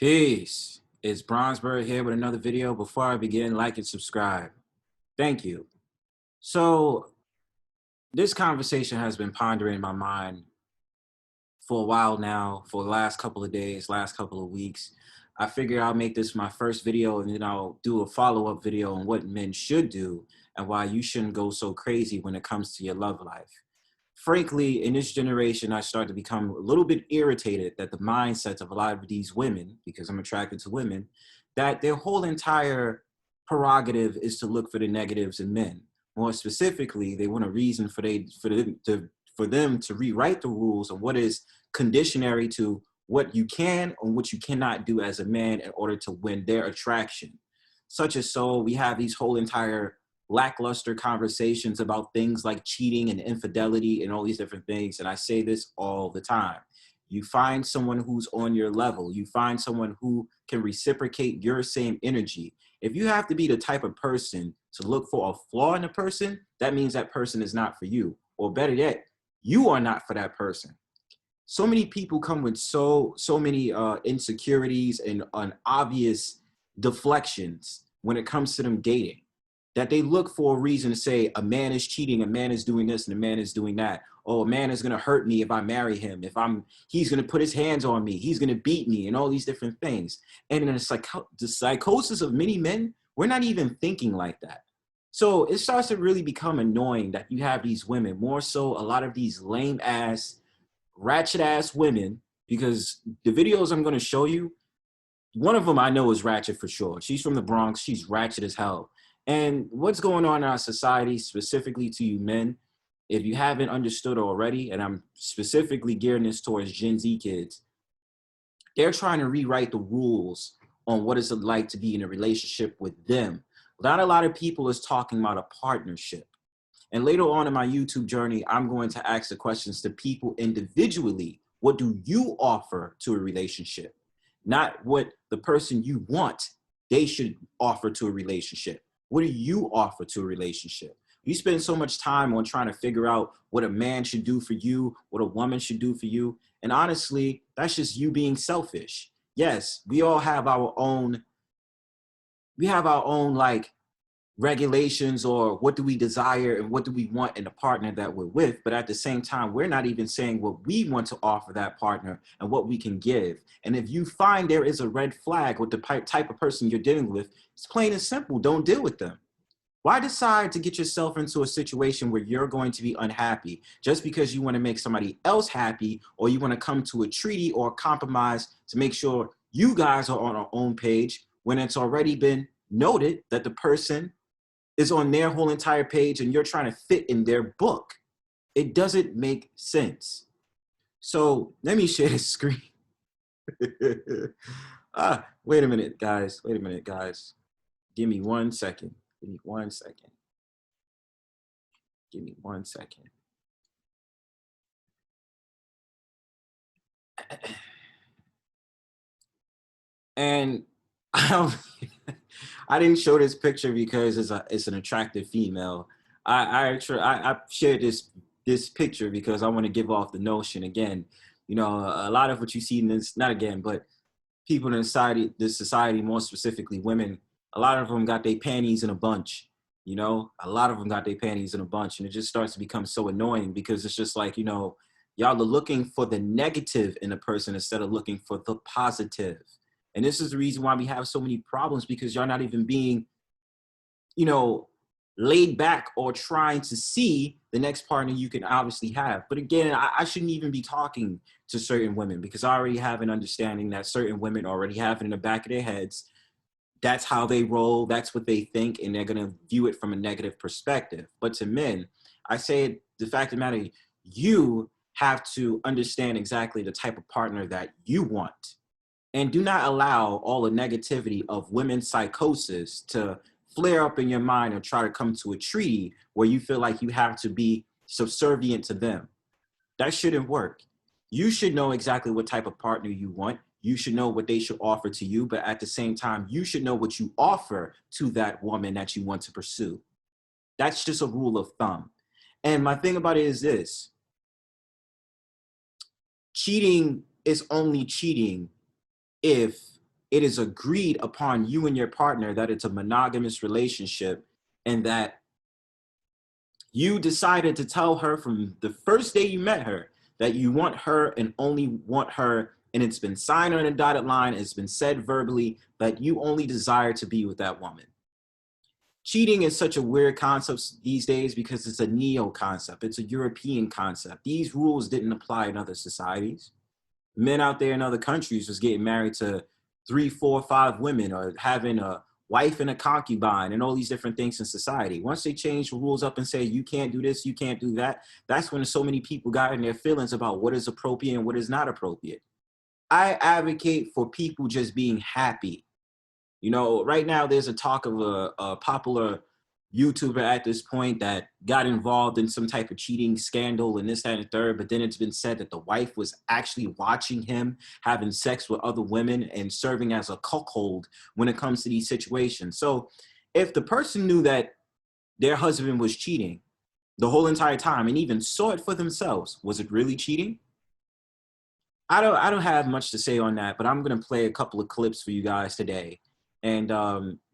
Peace. It's Bronzebird here with another video. Before I begin, like and subscribe. Thank you. So this conversation has been pondering in my mind for a while now, for the last couple of days, last couple of weeks. I figured I'll make this my first video and then I'll do a follow-up video on what men should do and why you shouldn't go so crazy when it comes to your love life. Frankly, in this generation, I start to become a little bit irritated that the mindsets of a lot of these women, because I'm attracted to women, that their whole entire prerogative is to look for the negatives in men. More specifically, they want a reason for them to rewrite the rules on what is conditionary to what you can and what you cannot do as a man in order to win their attraction. Such as so, we have these whole entire lackluster conversations about things like cheating and infidelity and all these different things. And I say this all the time. You find someone who's on your level. You find someone who can reciprocate your same energy. If you have to be the type of person to look for a flaw in a person, that means that person is not for you. Or better yet, you are not for that person. So many people come with so many insecurities and obvious deflections when it comes to them dating, that they look for a reason to say a man is cheating, a man is doing this, and a man is doing that. Oh, a man is going to hurt me if I marry him. He's going to put his hands on me. He's going to beat me and all these different things. And in the psychosis of many men, we're not even thinking like that. So it starts to really become annoying that you have these women, more so a lot of these lame ass, ratchet ass women, because the videos I'm going to show you, one of them I know is ratchet for sure. She's from the Bronx. She's ratchet as hell. And what's going on in our society, specifically to you men, if you haven't understood already, and I'm specifically gearing this towards Gen Z kids, they're trying to rewrite the rules on what it's like to be in a relationship with them. Not a lot of people is talking about a partnership. And later on in my YouTube journey, I'm going to ask the questions to people individually. What do you offer to a relationship? Not what the person you want, they should offer to a relationship. What do you offer to a relationship? You spend so much time on trying to figure out what a man should do for you, what a woman should do for you. And honestly, that's just you being selfish. Yes, we all have our own, like regulations or what do we desire and what do we want in a partner that we're with. But at the same time, we're not even saying what we want to offer that partner and what we can give. And if you find there is a red flag with the type of person you're dealing with, it's plain and simple. Don't deal with them. Why decide to get yourself into a situation where you're going to be unhappy just because you want to make somebody else happy, or you want to come to a treaty or a compromise to make sure you guys are on our own page when it's already been noted that the person is on their whole entire page and you're trying to fit in their book? It doesn't make sense. So let me share this screen. Wait a minute, guys. Wait a minute, guys. Give me 1 second. Give me 1 second. Give me 1 second. And I didn't show this picture because it's an attractive female. I shared this picture because I want to give off the notion again. You know, a lot of what you see in this, not again, but people in society, more specifically women, a lot of them got their panties in a bunch. You know, a lot of them got their panties in a bunch, and it just starts to become so annoying because it's just like, you know, y'all are looking for the negative in a person instead of looking for the positive. And this is the reason why we have so many problems, because y'all not even being, you know, laid back or trying to see the next partner you can obviously have. But again, I shouldn't even be talking to certain women because I already have an understanding that certain women already have it in the back of their heads. That's how they roll. That's what they think. And they're going to view it from a negative perspective. But to men, I say the fact of the matter, you have to understand exactly the type of partner that you want. And do not allow all the negativity of women's psychosis to flare up in your mind or try to come to a treaty where you feel like you have to be subservient to them. That shouldn't work. You should know exactly what type of partner you want. You should know what they should offer to you, but at the same time, you should know what you offer to that woman that you want to pursue. That's just a rule of thumb. And my thing about it is this: cheating is only cheating if it is agreed upon you and your partner that it's a monogamous relationship, and that you decided to tell her from the first day you met her that you want her and only want her, and it's been signed on a dotted line, it's been said verbally that you only desire to be with that woman. Cheating is such a weird concept these days because it's a neo concept. It's a European concept. These rules didn't apply in other societies. Men out there in other countries was getting married to 3, 4, 5 women, or having a wife and a concubine and all these different things in society. Once they change the rules up and say, you can't do this, you can't do that, that's when so many people got in their feelings about what is appropriate and what is not appropriate. I advocate for people just being happy. You know, right now there's a talk of a popular YouTuber at this point that got involved in some type of cheating scandal and this, that, and the third. But then it's been said that the wife was actually watching him having sex with other women and serving as a cuckold when it comes to these situations. So if the person knew that their husband was cheating the whole entire time and even saw it for themselves, was it really cheating? I don't have much to say on that, but I'm gonna play a couple of clips for you guys today. And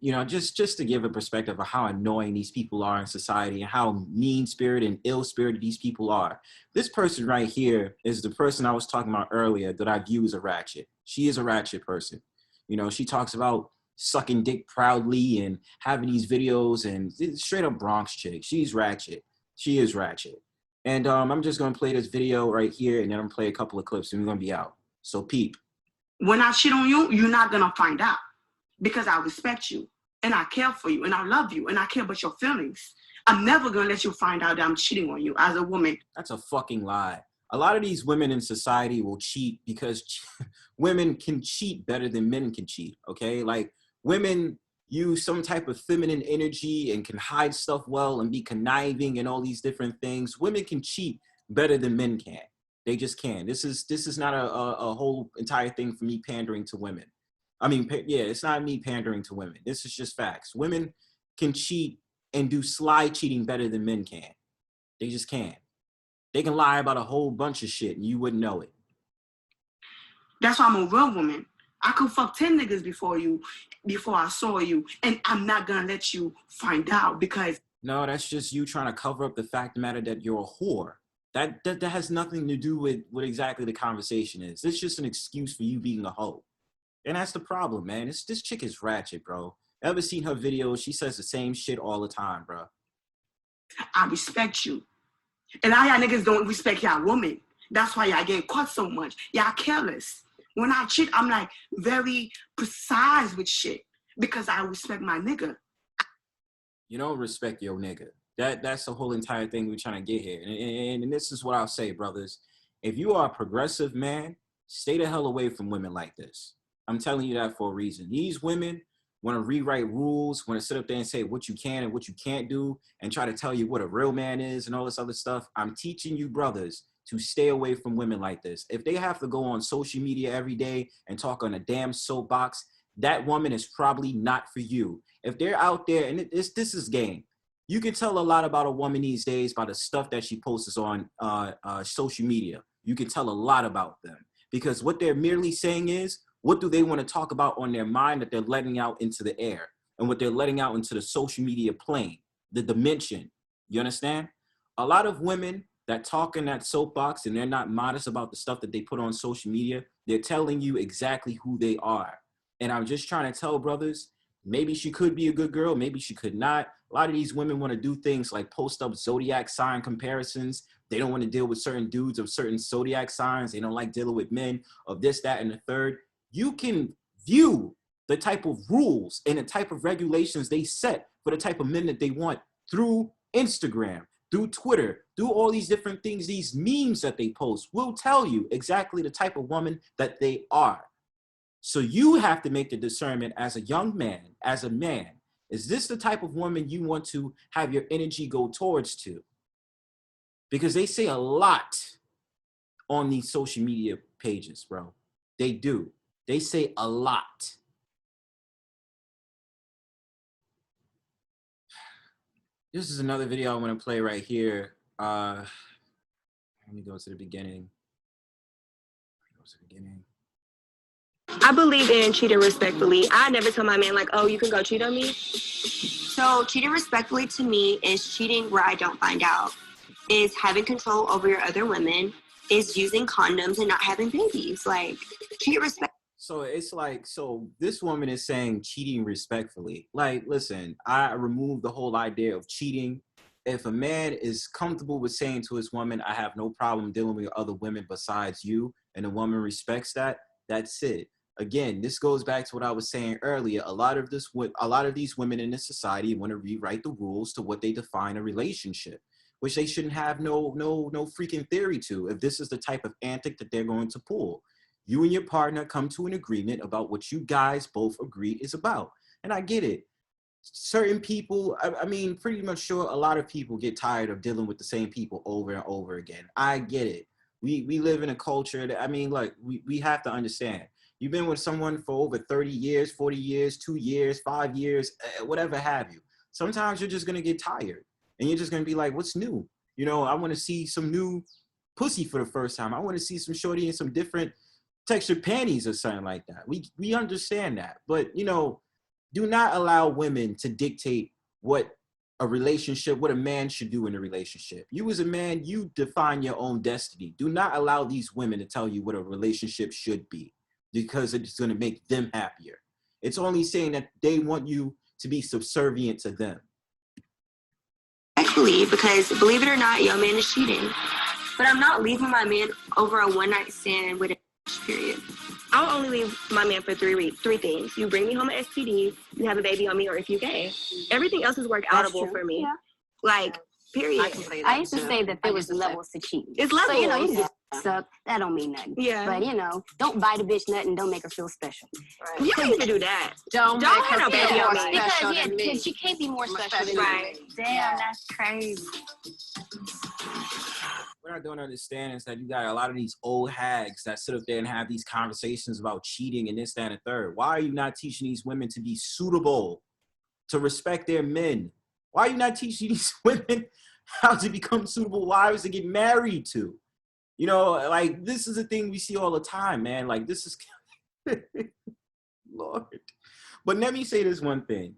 you know, just to give a perspective of how annoying these people are in society and how mean-spirited and ill-spirited these people are. This person right here is the person I was talking about earlier that I view as a ratchet. She is a ratchet person. You know, she talks about sucking dick proudly and having these videos, and it's straight up Bronx chick. She's ratchet. She is ratchet. And I'm just gonna play this video right here, and then I'm gonna play a couple of clips, and we're gonna be out. So peep. When I cheat on you, you're not gonna find out because I respect you and I care for you and I love you and I care about your feelings. I'm never gonna let you find out that I'm cheating on you as a woman. That's a fucking lie. A lot of these women in society will cheat because women can cheat better than men can cheat, okay? Like, women use some type of feminine energy and can hide stuff well and be conniving and all these different things. Women can cheat better than men can. They just can. This is not a whole entire thing for me pandering to women. I mean, yeah, it's not me pandering to women. This is just facts. Women can cheat and do sly cheating better than men can. They just can. They can lie about a whole bunch of shit and you wouldn't know it. That's why I'm a real woman. I could fuck 10 niggas before I saw you, and I'm not gonna let you find out because... No, that's just you trying to cover up the fact of the matter that you're a whore. That has nothing to do with what exactly the conversation is. It's just an excuse for you being a hoe. And that's the problem, man. This chick is ratchet, bro. Ever seen her videos? She says the same shit all the time, bro. I respect you. And all y'all niggas don't respect y'all woman. That's why y'all get caught so much. Y'all careless. When I cheat, I'm like very precise with shit because I respect my nigga. You don't respect your nigga. That's the whole entire thing we're trying to get here. And this is what I'll say, brothers. If you are a progressive man, stay the hell away from women like this. I'm telling you that for a reason. These women want to rewrite rules, want to sit up there and say what you can and what you can't do, and try to tell you what a real man is and all this other stuff. I'm teaching you brothers to stay away from women like this. If they have to go on social media every day and talk on a damn soapbox, that woman is probably not for you. If they're out there, and this is game. You can tell a lot about a woman these days by the stuff that she posts on social media. You can tell a lot about them because what they're merely saying is, what do they want to talk about on their mind that they're letting out into the air and what they're letting out into the social media plane, the dimension. You understand? A lot of women that talk in that soapbox and they're not modest about the stuff that they put on social media, they're telling you exactly who they are. And I'm just trying to tell brothers, maybe she could be a good girl, maybe she could not. A lot of these women want to do things like post up zodiac sign comparisons. They don't want to deal with certain dudes of certain zodiac signs. They don't like dealing with men of this, that, and the third. You can view the type of rules and the type of regulations they set for the type of men that they want through Instagram, through Twitter, through all these different things. These memes that they post will tell you exactly the type of woman that they are. So you have to make the discernment as a young man, as a man. Is this the type of woman you want to have your energy go towards to? Because they say a lot on these social media pages, bro. They do. They say a lot. This is another video I want to play right here. Let me go to the beginning. I believe in cheating respectfully. I never tell my man like, oh, you can go cheat on me. So cheating respectfully to me is cheating where I don't find out, is having control over your other women, is using condoms and not having babies. Like, cheat respect. So it's like, so this woman is saying cheating respectfully. Like, listen, I remove the whole idea of cheating. If a man is comfortable with saying to his woman, I have no problem dealing with other women besides you, and the woman respects that, that's it. Again, this goes back to what I was saying earlier. A lot of these women in this society want to rewrite the rules to what they define a relationship, which they shouldn't have no freaking theory to if this is the type of antic that they're going to pull. You and your partner come to an agreement about what you guys both agree is about. And I get it. Certain people, I mean, pretty much sure a lot of people get tired of dealing with the same people over and over again. I get it. We live in a culture that, I mean, like, we have to understand. You've been with someone for over 30 years, 40 years, 2 years, 5 years, whatever have you. Sometimes you're just going to get tired and you're just going to be like, what's new? You know, I want to see some new pussy for the first time. I want to see some shorty in some different textured panties or something like that. We understand that. But, you know, do not allow women to dictate what a man should do in a relationship. You as a man, you define your own destiny. Do not allow these women to tell you what a relationship should be, because it's going to make them happier. It's only saying that they want you to be subservient to them. Actually, because believe it or not, your man is cheating. But I'm not leaving my man over a one-night stand with a period. I'll only leave my man for 3 weeks. 3 things. You bring me home an STD, you have a baby on me, or if you gay. Everything else is work outable for me. Yeah. Like, period. I used to say that there was levels to cheating. It's levels. So, you know, you get up, that don't mean nothing. Yeah. But, you know, don't bite a bitch nothing, don't make her feel special. Right. You don't even do that. Don't have no baby on me. Because she can't be more special than right. me. Damn, that's crazy. What I don't understand is that you got a lot of these old hags that sit up there and have these conversations about cheating and this, that, and the third. Why are you not teaching these women to be suitable, to respect their men? Why are you not teaching these women how to become suitable wives to get married to? You know, like, this is a thing we see all the time, man. Like, this is, Lord. But let me say this one thing.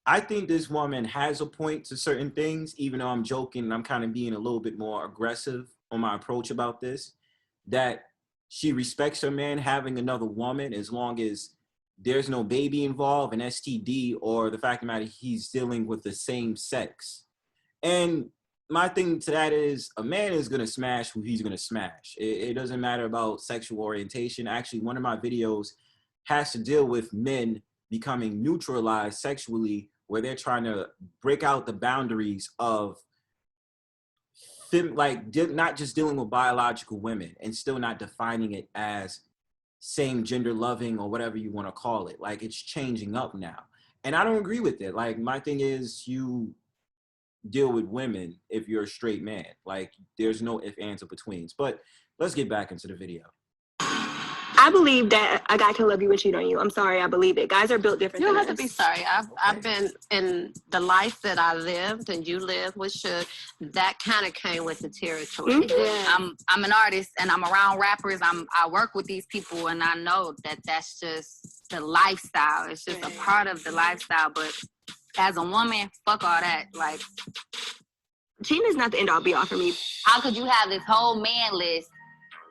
I think this woman has a point to certain things, even though I'm joking and I'm kind of being a little bit more aggressive on my approach about this, that she respects her man having another woman as long as there's no baby involved, an STD, or the fact of the matter he's dealing with the same sex. And my thing to that is, a man is going to smash who he's going to smash. It doesn't matter about sexual orientation. Actually, one of my videos has to deal with men becoming neutralized sexually, where they're trying to break out the boundaries of not just dealing with biological women and still not defining it as same gender loving or whatever you want to call it. Like, it's changing up now. And I don't agree with it. Like, my thing is, you deal with women if you're a straight man. Like, there's no ifs, ands, or betweens. But let's get back into the video. I believe that a guy can love you and cheat on you. I'm sorry, I believe it. Guys are built different. You don't have to be sorry. I've been in the life that I lived and you lived with Suge. That kind of came with the territory. Mm-hmm. I'm an artist and I'm around rappers. I work with these people and I know that that's just the lifestyle. It's just a part of the lifestyle. But as a woman, fuck all that. Like, cheating is not the end all be all for me. How could you have this whole man list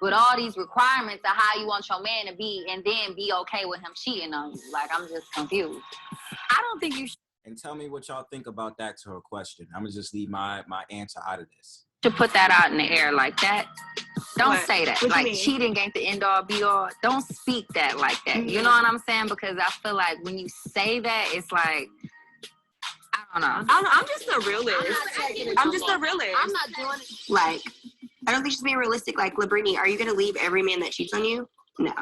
with all these requirements of how you want your man to be and then be okay with him cheating on you? Like, I'm just confused. I don't think you should. And tell me what y'all think about that to her question. I'm going to just leave my answer out of this. To put that out in the air like that, don't say that. What like, cheating ain't the end all be all. Don't speak that like that. Mm-hmm. You know what I'm saying? Because I feel like when you say that, it's like, I don't know. I'm just a realist. I'm just a realist. I'm not doing it. Like, I don't think she's being realistic. Like, Labrini, are you going to leave every man that cheats on you? No.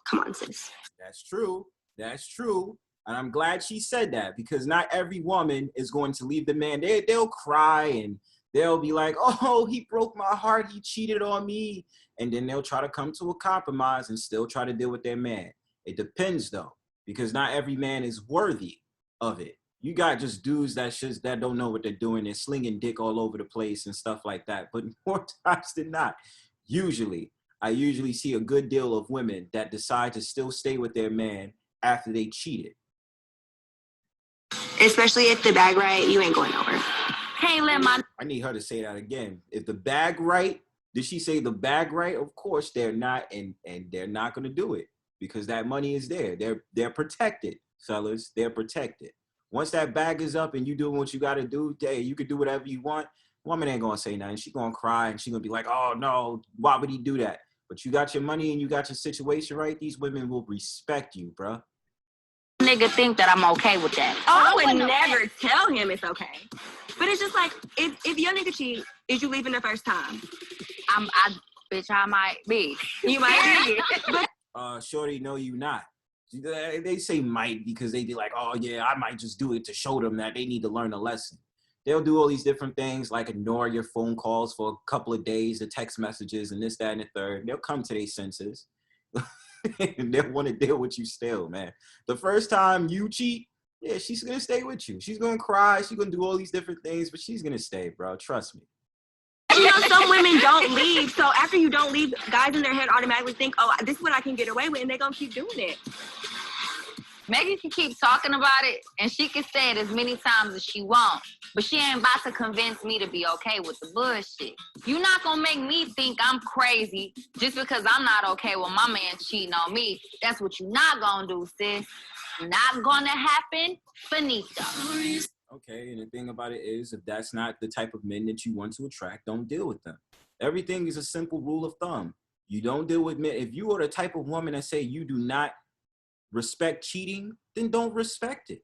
Come on, sis. That's true. That's true. And I'm glad she said that, because not every woman is going to leave the man. They'll cry and they'll be like, oh, he broke my heart. He cheated on me. And then they'll try to come to a compromise and still try to deal with their man. It depends, though, because not every man is worthy of it. You got just dudes that don't know what they're doing. They're slinging dick all over the place and stuff like that. But more times than not, usually, I usually see a good deal of women that decide to still stay with their man after they cheated. Especially if the bag right, you ain't going nowhere. Can't let my I need her to say that again. If the bag right, did she say the bag right? Of course they're not, and they're not going to do it because that money is there. They're protected, fellas. They're protected. Once that bag is up and you doing what you got to do, hey, you can do whatever you want. Woman ain't gonna say nothing. She gonna cry and she gonna be like, "Oh no, why would he do that?" But you got your money and you got your situation right. These women will respect you, bro. nigga think that I'm okay with that. I would never tell him it's okay. But it's just like, if your nigga cheat, is you leaving the first time? Bitch, I might be. You might be. But Shorty, no, you not. They say might because they be like, oh yeah, I might just do it to show them that they need to learn a lesson. They'll do all these different things like ignore your phone calls for a couple of days, the text messages and this, that, and the third. They'll come to their senses. And they'll want to deal with you still, man. The first time you cheat, yeah, she's going to stay with you. She's going to cry. She's going to do all these different things, but she's going to stay, bro. Trust me. you know, some women don't leave. So after you don't leave, guys in their head automatically think, oh, this is what I can get away with. And they're going to keep doing it. Megan can keep talking about it, and she can say it as many times as she wants, but she ain't about to convince me to be okay with the bullshit. You're not gonna make me think I'm crazy just because I'm not okay with my man cheating on me. That's what you're not gonna do, sis. Not gonna happen, finito. Okay, and the thing about it is, if that's not the type of men that you want to attract, don't deal with them. Everything is a simple rule of thumb. You don't deal with men. If you are the type of woman that say you do not respect cheating, then don't respect it.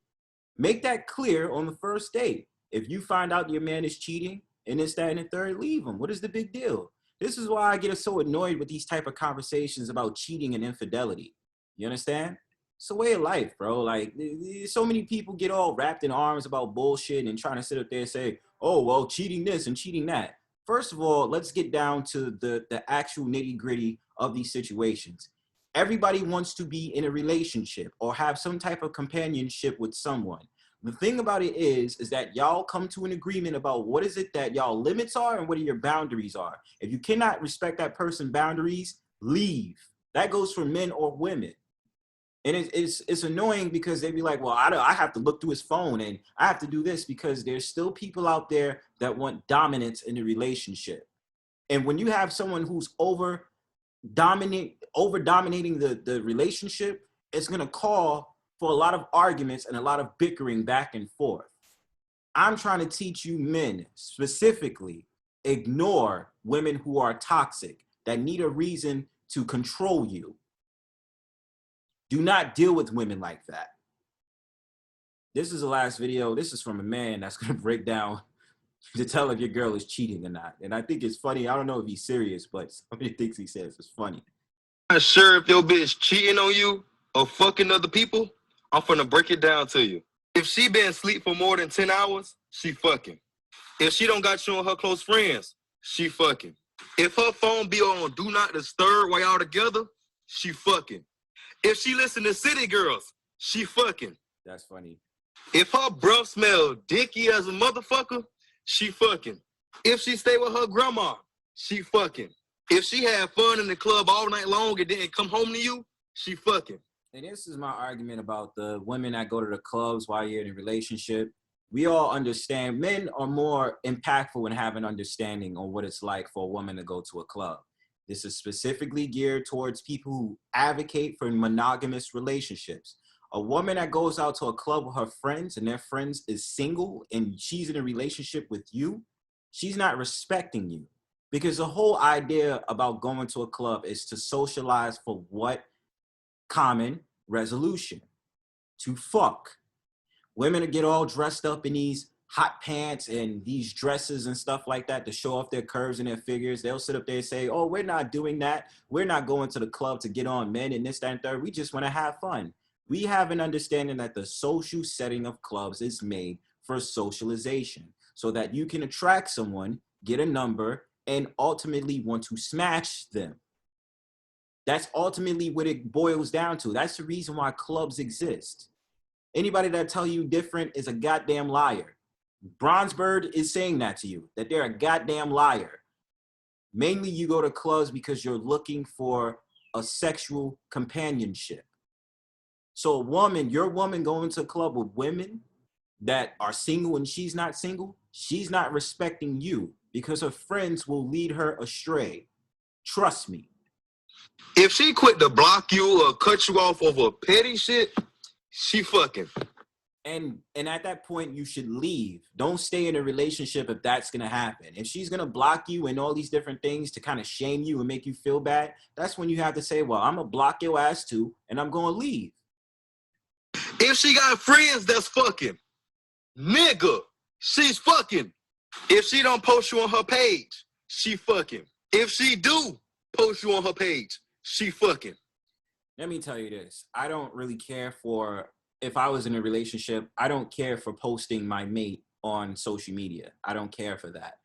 Make that clear on the first date. If you find out your man is cheating and this, that, and the third, leave him. What is the big deal? This is why I get so annoyed with these type of conversations about cheating and infidelity. You understand? It's a way of life, bro. Like, so many people get all wrapped in arms about bullshit and trying to sit up there and say, oh, well, cheating this and cheating that. First of all, let's get down to the actual nitty gritty of these situations. Everybody wants to be in a relationship or have some type of companionship with someone. The thing about it is that y'all come to an agreement about what is it that y'all limits are and what your boundaries are. If you cannot respect that person's boundaries, leave. That goes for men or women. And it's annoying because they be like, well, I have to look through his phone and I have to do this because there's still people out there that want dominance in the relationship. And when you have someone who's over dominating the relationship, it's going to call for a lot of arguments and a lot of bickering back and forth. I'm trying to teach you men specifically, ignore women who are toxic, that need a reason to control you. Do not deal with women like that. This is the last video. This is from a man that's going to break down to tell if your girl is cheating or not. And I think it's funny. I don't know if he's serious, but somebody thinks he says it's funny. I'm not sure if your bitch cheating on you or fucking other people. I'm finna break it down to you. If she been asleep for more than 10 hours, she fucking. If she don't got you on her close friends, she fucking. If her phone be on Do Not Disturb while y'all together, she fucking. If she listen to City Girls, she fucking. That's funny. If her breath smell dinky as a motherfucker, she fucking. If she stay with her grandma, she fucking. If she had fun in the club all night long and didn't come home to you, she fucking. And this is my argument about the women that go to the clubs while you're in a relationship. We all understand men are more impactful in having understanding on what it's like for a woman to go to a club. This is specifically geared towards people who advocate for monogamous relationships. A woman that goes out to a club with her friends and their friends is single and she's in a relationship with you, she's not respecting you. Because the whole idea about going to a club is to socialize for what? Common resolution. To fuck. Women get all dressed up in these hot pants and these dresses and stuff like that to show off their curves and their figures. They'll sit up there and say, oh, we're not doing that. We're not going to the club to get on men and this, that, and third. We just want to have fun. We have an understanding that the social setting of clubs is made for socialization so that you can attract someone, get a number, and ultimately want to smash them. That's ultimately what it boils down to. That's the reason why clubs exist. Anybody that tell you different is a goddamn liar. Bronzebird is saying that to you, that they're a goddamn liar. Mainly you go to clubs because you're looking for a sexual companionship. So your woman going to a club with women that are single and she's not single, she's not respecting you because her friends will lead her astray. Trust me. If she quit to block you or cut you off over petty shit, she fucking. And at that point, you should leave. Don't stay in a relationship if that's going to happen. If she's going to block you and all these different things to kind of shame you and make you feel bad, that's when you have to say, well, I'm going to block your ass too, and I'm going to leave. If she got friends that's fucking, nigga, she's fucking. If she don't post you on her page, she fucking. If she do post you on her page, she fucking. Let me tell you this. I don't really care for, if I was in a relationship, I don't care for posting my mate on social media. I don't care for that.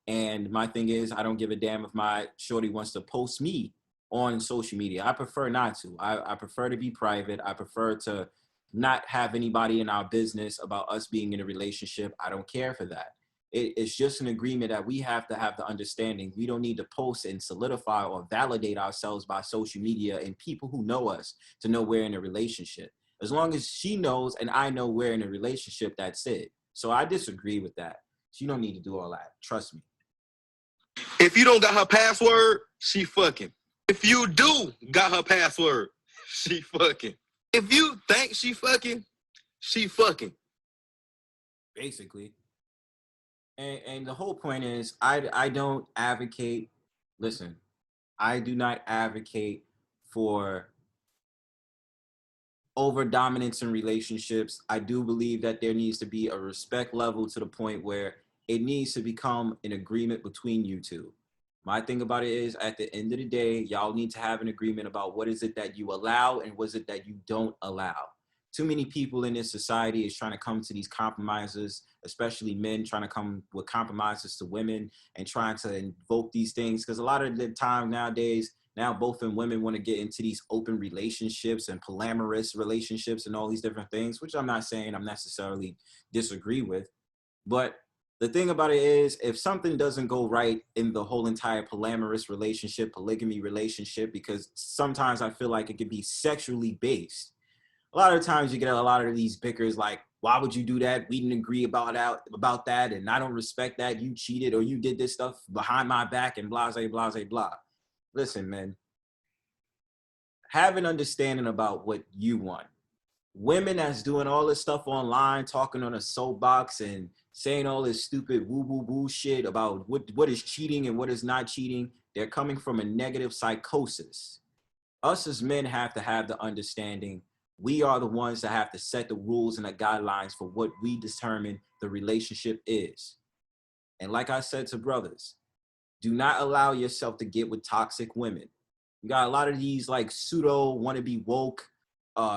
And my thing is, I don't give a damn if my shorty wants to post me on social media. I prefer not to. I prefer to be private. I prefer to not have anybody in our business about us being in a relationship. I don't care for that. It's just an agreement that we have to have the understanding. We don't need to post and solidify or validate ourselves by social media and people who know us to know we're in a relationship. As long as she knows and I know we're in a relationship, that's it. So I disagree with that. She don't need to do all that. Trust me. If you don't got her password, she fucking. If you do got her password, she fucking. If you think she fucking, she fucking. Basically. And the whole point is, I don't advocate, listen, I do not advocate for over dominance in relationships. I do believe that there needs to be a respect level to the point where it needs to become an agreement between you two. My thing about it is, at the end of the day, y'all need to have an agreement about what is it that you allow and what is it that you don't allow. Too many people in this society is trying to come to these compromises, especially men trying to come with compromises to women and trying to invoke these things. Because a lot of the time nowadays, now both men and women want to get into these open relationships and polyamorous relationships and all these different things, which I'm not saying I'm necessarily disagree with. But the thing about it is, if something doesn't go right in the whole entire polyamorous relationship, polygamy relationship, because sometimes I feel like it could be sexually based. A lot of times you get a lot of these bickers like, why would you do that? We didn't agree about that, and I don't respect that. You cheated or you did this stuff behind my back and blah, blah, blah, blah. Listen, man, have an understanding about what you want. Women that's doing all this stuff online, talking on a soapbox and saying all this stupid woo-woo-woo shit about what is cheating and what is not cheating, they're coming from a negative psychosis. Us as men have to have the understanding we are the ones that have to set the rules and the guidelines for what we determine the relationship is. And like I said to brothers, do not allow yourself to get with toxic women. You got a lot of these like pseudo wannabe woke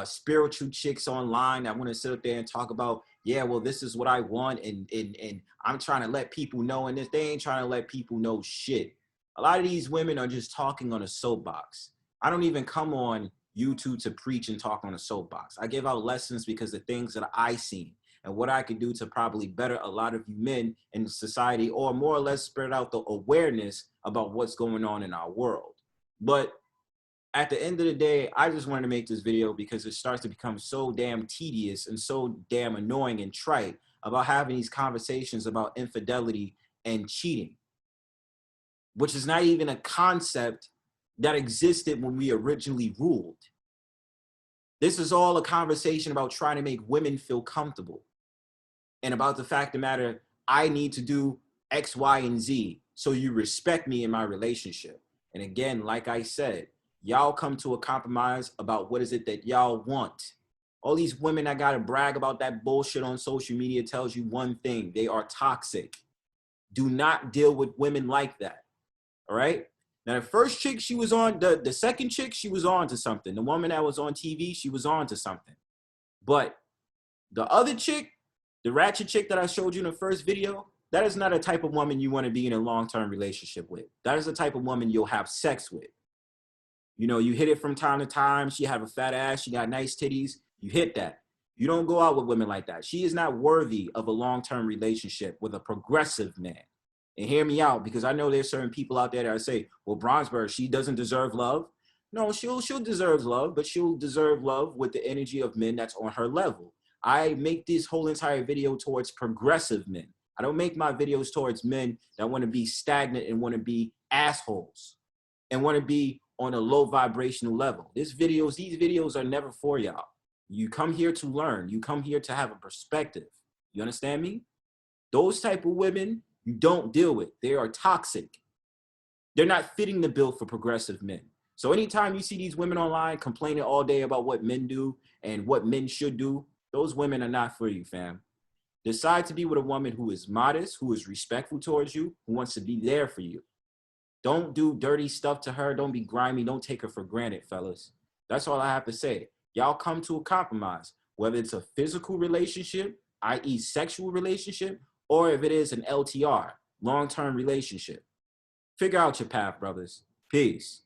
spiritual chicks online that want to sit up there and talk about, yeah, well, this is what I want, and I'm trying to let people know, and this, they ain't trying to let people know shit. A lot of these women are just talking on a soapbox. I don't even come on YouTube to preach and talk on a soapbox. I give out lessons because of things that I seen and what I could do to probably better a lot of you men in society, or more or less spread out the awareness about what's going on in our world. But at the end of the day, I just wanted to make this video because it starts to become so damn tedious and so damn annoying and trite about having these conversations about infidelity and cheating, which is not even a concept that existed when we originally ruled. This is all a conversation about trying to make women feel comfortable and about the fact of the matter, I need to do X, Y, and Z so you respect me in my relationship. And again, like I said, y'all come to a compromise about what is it that y'all want. All these women that gotta brag about that bullshit on social media tells you one thing: they are toxic. Do not deal with women like that, all right? Now, the first chick she was on, the second chick, she was on to something. The woman that was on TV, she was on to something. But the other chick, the ratchet chick that I showed you in the first video, that is not a type of woman you want to be in a long-term relationship with. That is the type of woman you'll have sex with. You know, you hit it from time to time. She have a fat ass. She got nice titties. You hit that. You don't go out with women like that. She is not worthy of a long-term relationship with a progressive man. And hear me out, because I know there's certain people out there that say, well, Bronzebird, she doesn't deserve love. No, she'll deserve love, but she'll deserve love with the energy of men that's on her level. I make this whole entire video towards progressive men. I don't make my videos towards men that want to be stagnant and want to be assholes and want to be on a low vibrational level. These videos are never for y'all. You come here to learn. You come here to have a perspective. You understand me? Those type of women you don't deal with. They are toxic. They're not fitting the bill for progressive men. So anytime you see these women online complaining all day about what men do and what men should do, those women are not for you, fam. Decide to be with a woman who is modest, who is respectful towards you, who wants to be there for you. Don't do dirty stuff to her. Don't be grimy. Don't take her for granted, fellas. That's all I have to say. Y'all come to a compromise, whether it's a physical relationship, i.e. sexual relationship, or if it is an LTR, long-term relationship. Figure out your path, brothers. Peace.